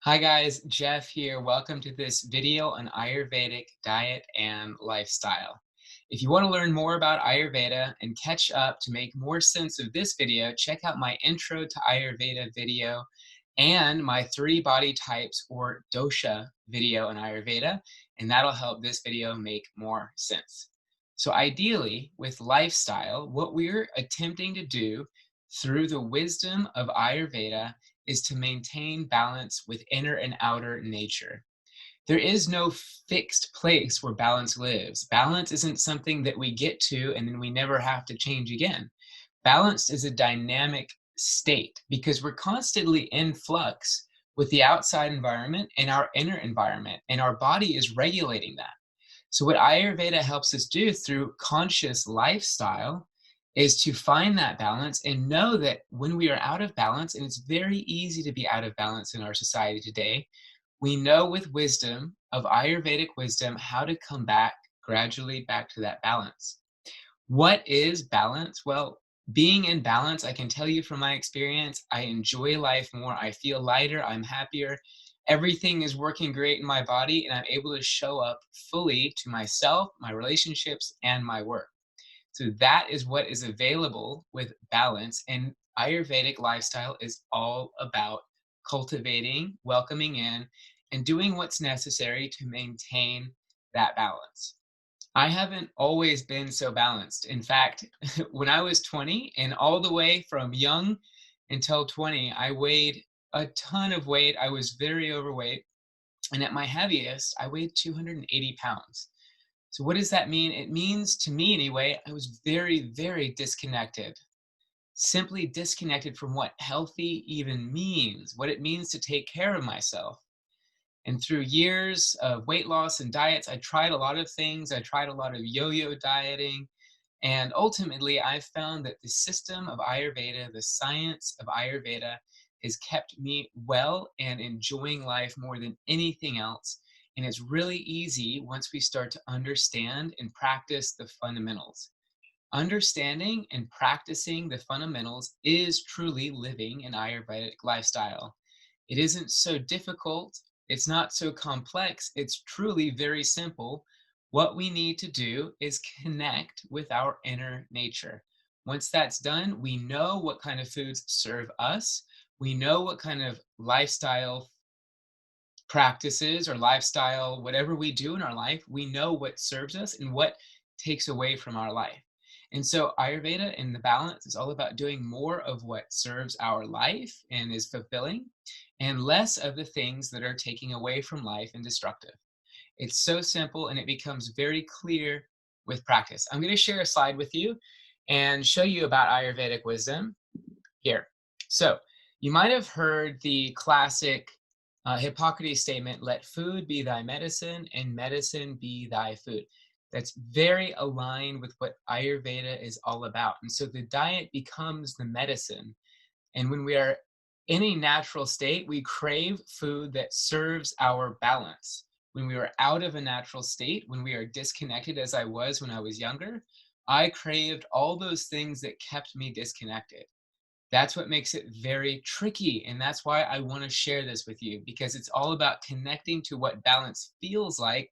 Hi guys, Jeff here. Welcome to this video on Ayurvedic diet and lifestyle. If you want to learn more about Ayurveda and catch up to make more sense of this video, check out my Intro to Ayurveda video and my 3 body types or dosha video on Ayurveda, and that'll help this video make more sense. So ideally, with lifestyle, what we're attempting to do through the wisdom of Ayurveda is to maintain balance with inner and outer nature. There is no fixed place where balance lives. Balance isn't something that we get to and then we never have to change again. Balance is a dynamic state because we're constantly in flux with the outside environment and our inner environment, and our body is regulating that. So, what Ayurveda helps us do through conscious lifestyle is to find that balance and know that when we are out of balance, and it's very easy to be out of balance in our society today, we know with wisdom of Ayurvedic wisdom how to come back gradually back to that balance. What is balance? Well, being in balance, I can tell you from my experience, I enjoy life more. I feel lighter. I'm happier. Everything is working great in my body, and I'm able to show up fully to myself, my relationships, and my work. So that is what is available with balance. And Ayurvedic lifestyle is all about cultivating, welcoming in, and doing what's necessary to maintain that balance. I haven't always been so balanced. In fact, when I was 20 and all the way from young until 20, I weighed a ton of weight. I was very overweight. And at my heaviest, I weighed 280 pounds. So, what does that mean? It means, to me anyway, I was very, very disconnected. Simply disconnected from what healthy even means, what it means to take care of myself. And through years of weight loss and diets, I tried a lot of things. I tried a lot of yo-yo dieting. And ultimately, I found that the system of Ayurveda, the science of Ayurveda, has kept me well and enjoying life more than anything else. And it's really easy once we start to understand and practice the fundamentals. Understanding and practicing the fundamentals is truly living an Ayurvedic lifestyle. It isn't so difficult, it's not so complex, it's truly very simple. What we need to do is connect with our inner nature. Once that's done, we know what kind of foods serve us. We know what kind of lifestyle practices or lifestyle, whatever we do in our life, we know what serves us and what takes away from our life. And so Ayurveda and the balance is all about doing more of what serves our life and is fulfilling, and less of the things that are taking away from life and destructive. It's so simple and it becomes very clear with practice. I'm going to share a slide with you and show you about Ayurvedic wisdom here. So you might have heard the classic Hippocrates statement, let food be thy medicine and medicine be thy food. That's very aligned with what Ayurveda is all about. And so the diet becomes the medicine. And when we are in a natural state, we crave food that serves our balance. When we are out of a natural state, when we are disconnected, as I was when I was younger, I craved all those things that kept me disconnected. That's what makes it very tricky. And that's why I want to share this with you, because it's all about connecting to what balance feels like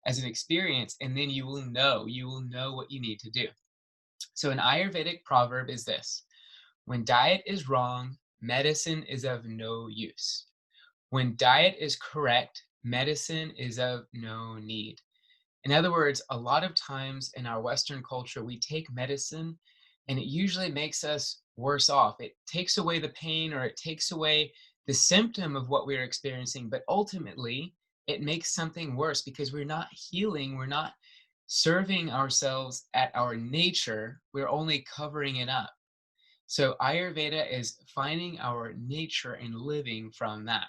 as an experience. And then you will know what you need to do. So an Ayurvedic proverb is this: when diet is wrong, medicine is of no use. When diet is correct, medicine is of no need. In other words, a lot of times in our Western culture, we take medicine and it usually makes us worse off. It takes away the pain or it takes away the symptom of what we're experiencing, but ultimately it makes something worse because we're not healing, we're not serving ourselves at our nature, we're only covering it up. So Ayurveda is finding our nature and living from that.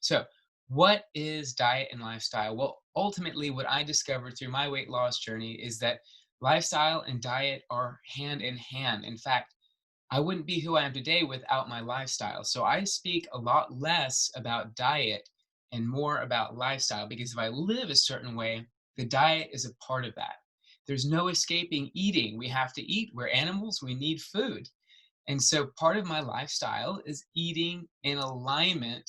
So, what is diet and lifestyle? Well, ultimately, what I discovered through my weight loss journey is that lifestyle and diet are hand in hand. In fact, I wouldn't be who I am today without my lifestyle. So, I speak a lot less about diet and more about lifestyle, because if I live a certain way, the diet is a part of that. There's no escaping eating. We have to eat. We're animals, we need food. And so, part of my lifestyle is eating in alignment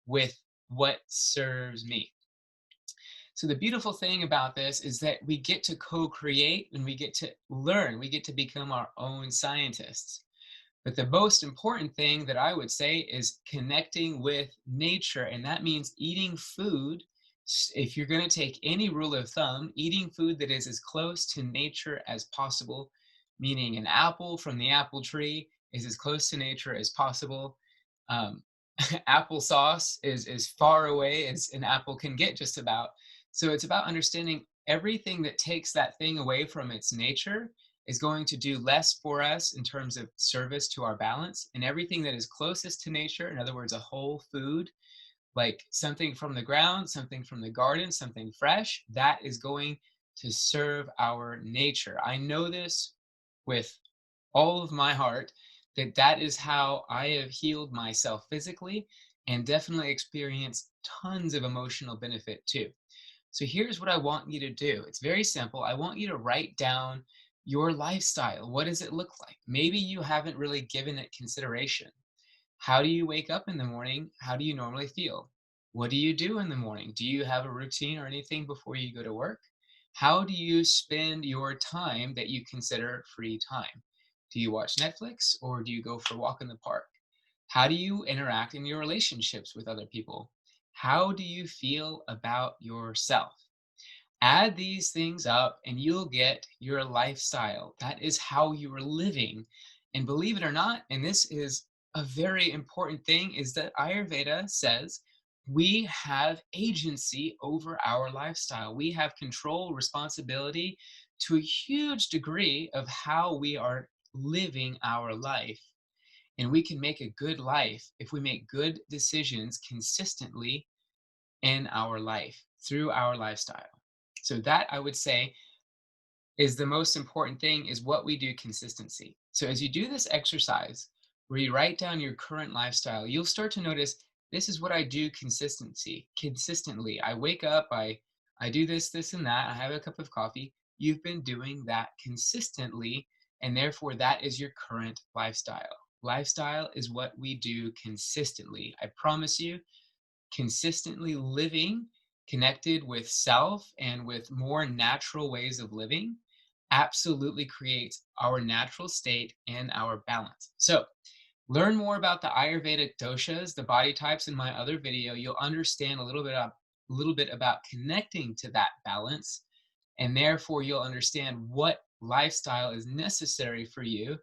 with what serves me. So the beautiful thing about this is that we get to co-create and we get to learn, we get to become our own scientists. But the most important thing that I would say is connecting with nature. And that means eating food. If you're going to take any rule of thumb, eating food that is as close to nature as possible, meaning an apple from the apple tree is as close to nature as possible. Um, Applesauce is as far away as an apple can get, just about. So it's about understanding everything that takes that thing away from its nature is going to do less for us in terms of service to our balance. And everything that is closest to nature, in other words, a whole food, like something from the ground, something from the garden, something fresh, that is going to serve our nature. I know this with all of my heart that that is how I have healed myself physically and definitely experienced tons of emotional benefit too. So here's what I want you to do. It's very simple. I want you to write down your lifestyle. What does it look like? Maybe you haven't really given it consideration. How do you wake up in the morning? How do you normally feel? What do you do in the morning? Do you have a routine or anything before you go to work? How do you spend your time that you consider free time? Do you watch Netflix or do you go for a walk in the park? How do you interact in your relationships with other people? How do you feel about yourself? Add these things up and you'll get your lifestyle. That is how you are living. And believe it or not, and this is a very important thing, is that Ayurveda says we have agency over our lifestyle. We have control, responsibility to a huge degree of how we are living our life. And we can make a good life if we make good decisions consistently in our life through our lifestyle. So that I would say is the most important thing, is what we do consistency. So as you do this exercise where you write down your current lifestyle, you'll start to notice this is what I do consistently. I wake up, I do this and that. I have a cup of coffee. You've been doing that consistently, and therefore that is your current lifestyle. Lifestyle is what we do consistently. I promise you, consistently living connected with self and with more natural ways of living absolutely creates our natural state and our balance. So, learn more about the Ayurvedic doshas, the body types, in my other video. You'll understand a little bit about connecting to that balance, and therefore you'll understand what lifestyle is necessary for you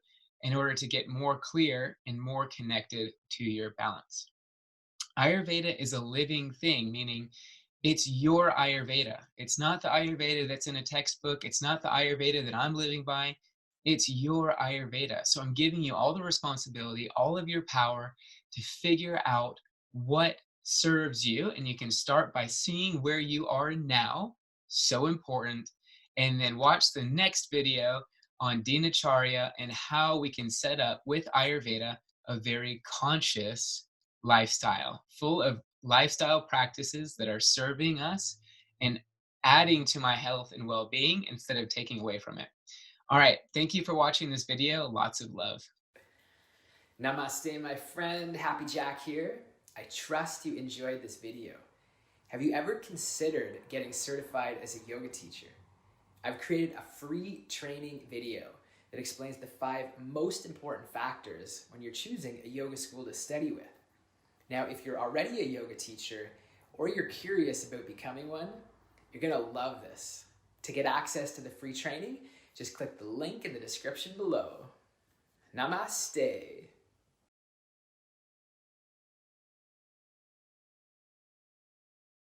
in order to get more clear and more connected to your balance. Ayurveda is a living thing, meaning it's your Ayurveda. It's not the Ayurveda that's in a textbook. It's not the Ayurveda that I'm living by. It's your Ayurveda. So I'm giving you all the responsibility, all of your power to figure out what serves you. And you can start by seeing where you are now. So important. And then watch the next video on Dinacharya and how we can set up with Ayurveda a very conscious lifestyle full of lifestyle practices that are serving us and adding to my health and well-being instead of taking away from it. All right, thank you for watching this video. Lots of love. Namaste, my friend. Happy Jack here. I trust you enjoyed this video. Have you ever considered getting certified as a yoga teacher? I've created a free training video that explains the 5 most important factors when you're choosing a yoga school to study with. Now, if you're already a yoga teacher or you're curious about becoming one, you're going to love this. To get access to the free training, just click the link in the description below. Namaste.